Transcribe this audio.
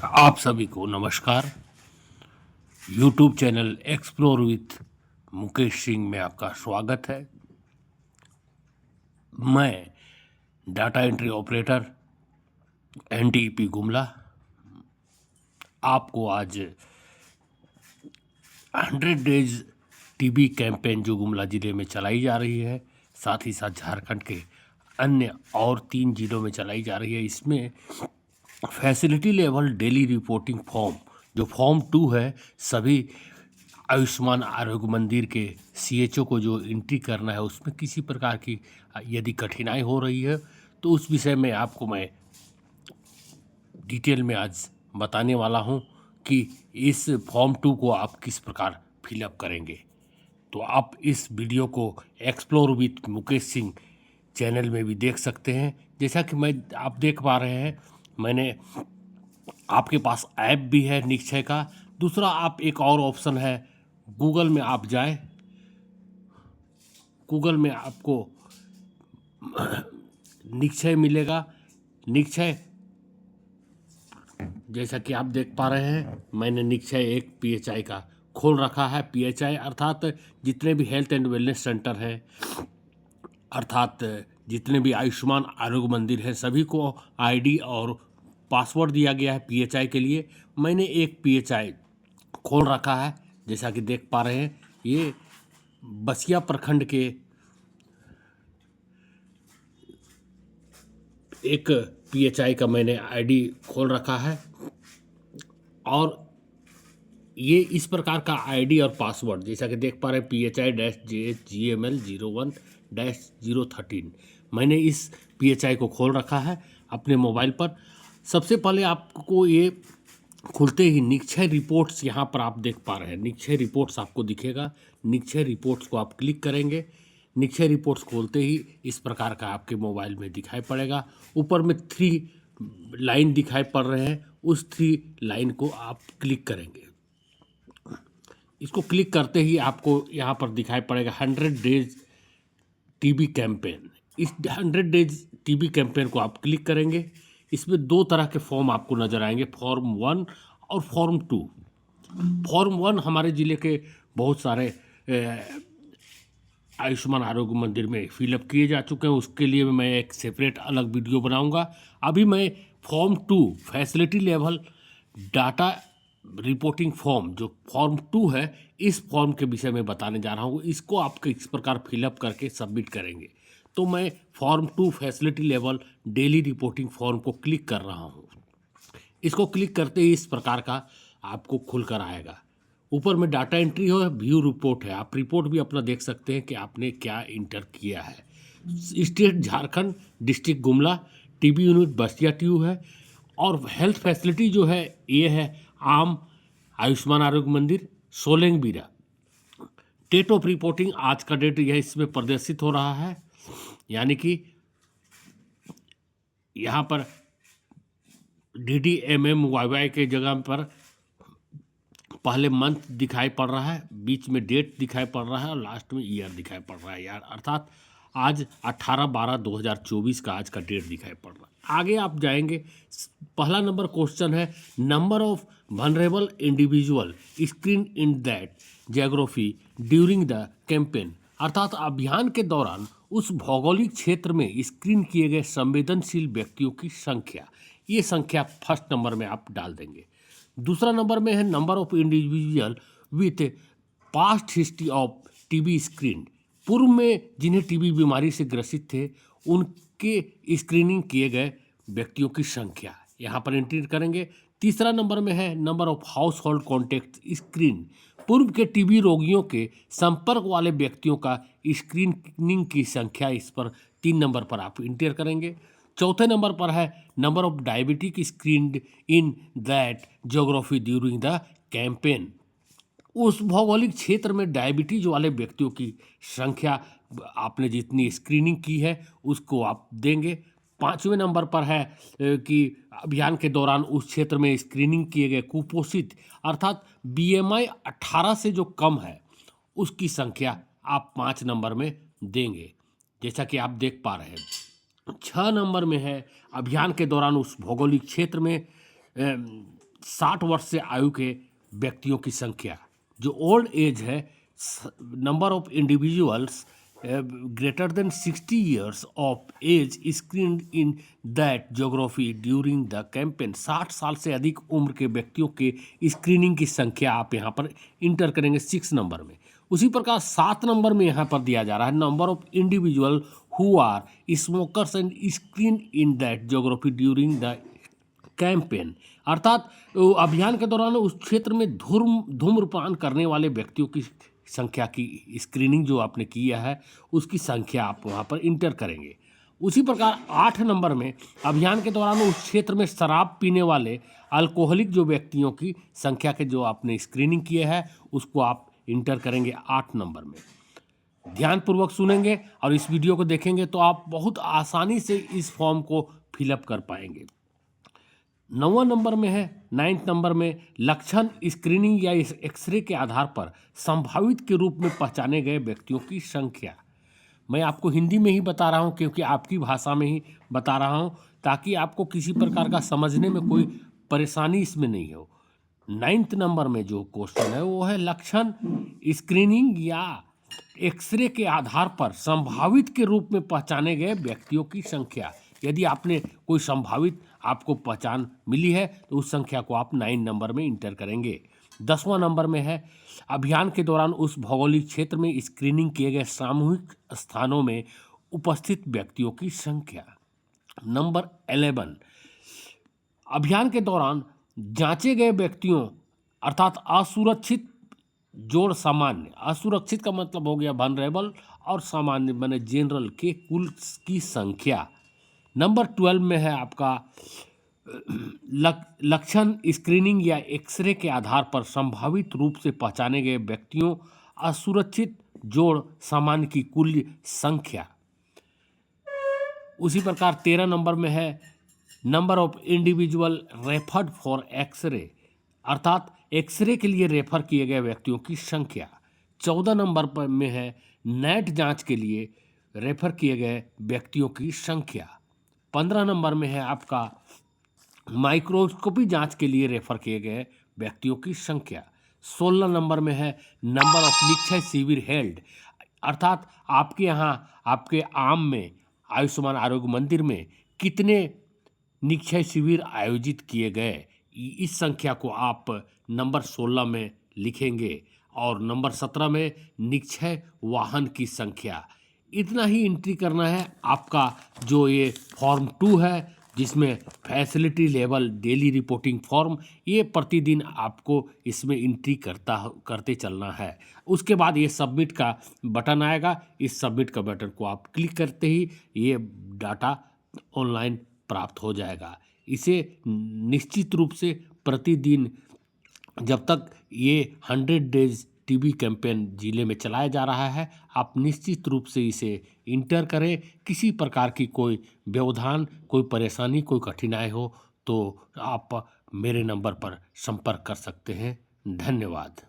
आप सभी को नमस्कार। YouTube channel explore with Mukesh Singh में आपका स्वागत है। मैं data entry operator NTP Gumla आपको आज 100 डेज टीबी कैंपेन जो गुमला ज़िले में चलाई जा रही है, साथ ही साथ झारखंड के अन्य और 3 जिलों में चलाई जा रही है, इसमें facility level daily reporting form जो फॉर्म 2 है, सभी आयुष्मान आरोग्य मंदिर के सीएचओ को जो एंट्री करना है, उसमें किसी प्रकार की यदि कठिनाई हो रही है तो उस विषय में आपको मैं डिटेल में आज बताने वाला हूं कि इस फॉर्म 2 को आप किस प्रकार फिलअप करेंगे। तो आप इस वीडियो को explore with Mukesh Singh channel में भी देख सकते हैं। जैसा कि आप देख पा रहे हैं, मैंने आपके पास ऐप भी है निक्षय का। दूसरा आप एक और ऑप्शन है, गूगल में आप जाएं, गूगल में आपको निक्षय मिलेगा। निक्षय जैसा कि आप देख पा रहे हैं, मैंने निक्षय एक पीएचआई का खोल रखा है। पीएचआई अर्थात जितने भी हेल्थ एंड वेलनेस सेंटर है, अर्थात जितने भी आयुष्मान आरोग्य मंदिर है, सभी को आईडी और पासवर्ड दिया गया है पीएचआई के लिए। मैंने एक पीएचआई खोल रखा है, जैसा कि देख पा रहे हैं, ये बसिया प्रखंड के एक पीएचआई का मैंने आईडी खोल रखा है और ये इस प्रकार का आईडी और पासवर्ड जैसा कि देख पा रहे हैं, PHI-JGML01-013। मैंने इस पीएचआई को खोल रखा है अपने मोबाइल पर। सबसे पहले आपको ये खुलते ही निक्षय रिपोर्ट्स यहाँ पर आप देख पा रहे हैं, निक्षय रिपोर्ट्स आपको दिखेगा। निक्षय रिपोर्ट्स को आप क्लिक करेंगे। निक्षय रिपोर्ट्स खोलते ही इस प्रकार का आपके मोबाइल में दिखाई पड़ेगा। ऊपर में 3 लाइन दिखाई पड़ रहे हैं, उस 3 लाइन को आप क्लिक करेंगे। इसको क्लिक करते ही आपको यहाँ पर दिखाई पड़ेगा 100 डेज टीबी कैंपेन। इस 100 डेज टीबी कैंपेन को आप क्लिक करेंगे। इसमें 2 तरह के फॉर्म आपको नज़र आएंगे, फॉर्म 1 और फॉर्म 2। फॉर्म 1 हमारे ज़िले के बहुत सारे आयुष्मान आरोग्य मंदिर में फिलअप किए जा चुके हैं, उसके लिए मैं एक सेपरेट अलग वीडियो बनाऊंगा। अभी मैं form 2 facility level data reporting form जो फॉर्म 2 है, इस फॉर्म के विषय में बताने जा रहा हूँ। इसको आप किस प्रकार फिलअप करके सबमिट करेंगे। तो मैं form 2 facility level daily reporting form को क्लिक कर रहा हूँ। इसको क्लिक करते ही इस प्रकार का आपको खुलकर आएगा। ऊपर में डाटा एंट्री हो, व्यू रिपोर्ट है, आप रिपोर्ट भी अपना देख सकते हैं कि आपने क्या इंटर किया है। State Jharkhand, district Gumla, TB unit Basia ट्यू है और हेल्थ फैसिलिटी जो है ये है आम आयुष्मान आरोग्य मंदिर सोलंग बीरा। डेट ऑफ रिपोर्टिंग आज का डेट यह इसमें प्रदर्शित हो रहा है, यानी कि यहाँ पर DDMMYY के जगह पर पहले मंथ दिखाई पड़ रहा है, बीच में डेट दिखाई पड़ रहा है और लास्ट में ईयर दिखाई पड़ रहा है यार, अर्थात आज 18/12/2024 का आज का डेट दिखाई पड़ रहा है। आगे आप जाएंगे, पहला नंबर क्वेश्चन है number of vulnerable individual screen in that geography during the campaign, अर्थात अभियान के दौरान उस भौगोलिक क्षेत्र में स्क्रीन किए गए संवेदनशील व्यक्तियों की संख्या। ये संख्या फर्स्ट नंबर में आप डाल देंगे। दूसरा नंबर में है number of individual with past history of TB screen, पूर्व में जिन्हें टीबी बीमारी से ग्रसित थे उनके स्क्रीनिंग किए गए व्यक्तियों की संख्या यहाँ पर एंट्री करेंगे। तीसरा नंबर में है number of house hold contact screen, पूर्व के टीबी रोगियों के संपर्क वाले व्यक्तियों का स्क्रीनिंग की संख्या, इस पर 3 नंबर पर आप इंटर करेंगे। चौथे नंबर पर है number of diabetic screened in that geography during the campaign, उस भौगोलिक क्षेत्र में डायबिटीज वाले व्यक्तियों की संख्या आपने जितनी स्क्रीनिंग की है उसको आप देंगे। 5वें नंबर पर है कि अभियान के दौरान उस क्षेत्र में स्क्रीनिंग किए गए कुपोषित, अर्थात BMI 18 से जो कम है उसकी संख्या आप 5 नंबर में देंगे, जैसा कि आप देख पा रहे हैं। 6 नंबर में है अभियान के दौरान उस भौगोलिक क्षेत्र में 60 वर्ष से आयु के व्यक्तियों की संख्या। जो ओल्ड एज है, number of individuals greater than 60 years of age screened in that geography during the campaign. 60 साल से अधिक उम्र के व्यक्तियों के स्क्रीनिंग की संख्या आप यहाँ पर इंटर करेंगे 6 नंबर में। उसी प्रकार 7 नंबर में यहाँ पर दिया जा रहा है number of individual who are smokers and screen in that geography during the campaign. अर्थात अभियान के दौरान उस क्षेत्र में धूम्रपान करने वाले व्यक्तियों की संख्या की स्क्रीनिंग जो आपने किया है उसकी संख्या आप वहाँ पर इंटर करेंगे। उसी प्रकार 8 नंबर में अभियान के दौरान उस क्षेत्र में शराब पीने वाले अल्कोहलिक जो व्यक्तियों की संख्या के जो आपने स्क्रीनिंग किए है उसको आप इंटर करेंगे 8 नंबर में। ध्यानपूर्वक सुनेंगे और इस वीडियो को देखेंगे तो आप बहुत आसानी से इस फॉर्म को फिलअप कर पाएंगे। 9वां नंबर में है 9th नंबर में लक्षण स्क्रीनिंग या एक्सरे के आधार पर संभावित के रूप में पहचाने गए व्यक्तियों की संख्या। मैं आपको हिंदी में ही बता रहा हूं क्योंकि आपकी भाषा में ही बता रहा हूं ताकि आपको किसी प्रकार का समझने में कोई परेशानी इसमें नहीं हो। 9th नंबर में जो क्वेश्चन है वो है लक्षण स्क्रीनिंग या एक्सरे के आधार पर संभावित के रूप में पहचाने गए व्यक्तियों की संख्या। यदि आपने कोई संभावित आपको पहचान मिली है तो उस संख्या को आप 9 नंबर में इंटर करेंगे। 10वां नंबर में है अभियान के दौरान उस भौगोलिक क्षेत्र में स्क्रीनिंग किए गए सामूहिक स्थानों में उपस्थित व्यक्तियों की संख्या। नंबर 11 अभियान के दौरान जांचे गए व्यक्तियों अर्थात असुरक्षित जोड़ सामान्य। असुरक्षित का मतलब हो गया वनरेबल और सामान्य माने जनरल के कुल की संख्या। नंबर 12 में है आपका लक्षण स्क्रीनिंग या एक्सरे के आधार पर संभावित रूप से पहचाने गए व्यक्तियों असुरक्षित जोड़ सामान्य की कुल संख्या। उसी प्रकार 13 नंबर में है number of individual referred for x ray अर्थात एक्सरे के लिए रेफर किए गए व्यक्तियों की संख्या। 14 नंबर पर में है नेट जांच के लिए रेफर किए गए व्यक्तियों की संख्या। 15 नंबर में है आपका माइक्रोस्कोपी जांच के लिए रेफर किए गए व्यक्तियों की संख्या। 16 नंबर में है नंबर ऑफ निक्षय शिविर हेल्ड अर्थात आपके यहाँ आपके आम में आयुष्मान आरोग्य मंदिर में कितने निक्षय शिविर आयोजित किए गए, इस संख्या को आप नंबर 16 में लिखेंगे। और नंबर 17 में निक्षय वाहन की संख्या। इतना ही एंट्री करना है। आपका जो ये फॉर्म 2 है जिसमें facility level daily reporting form, ये प्रतिदिन आपको इसमें एंट्री करते चलना है। उसके बाद ये सबमिट का बटन आएगा। इस सबमिट का बटन को आप क्लिक करते ही ये डाटा ऑनलाइन प्राप्त हो जाएगा। इसे निश्चित रूप से प्रतिदिन जब तक ये 100 डेज टीबी कैंपेन जिले में चलाया जा रहा है आप निश्चित रूप से इसे इंटर करें। किसी प्रकार की कोई व्यवधान, कोई परेशानी, कोई कठिनाई हो तो आप मेरे नंबर पर संपर्क कर सकते हैं। धन्यवाद।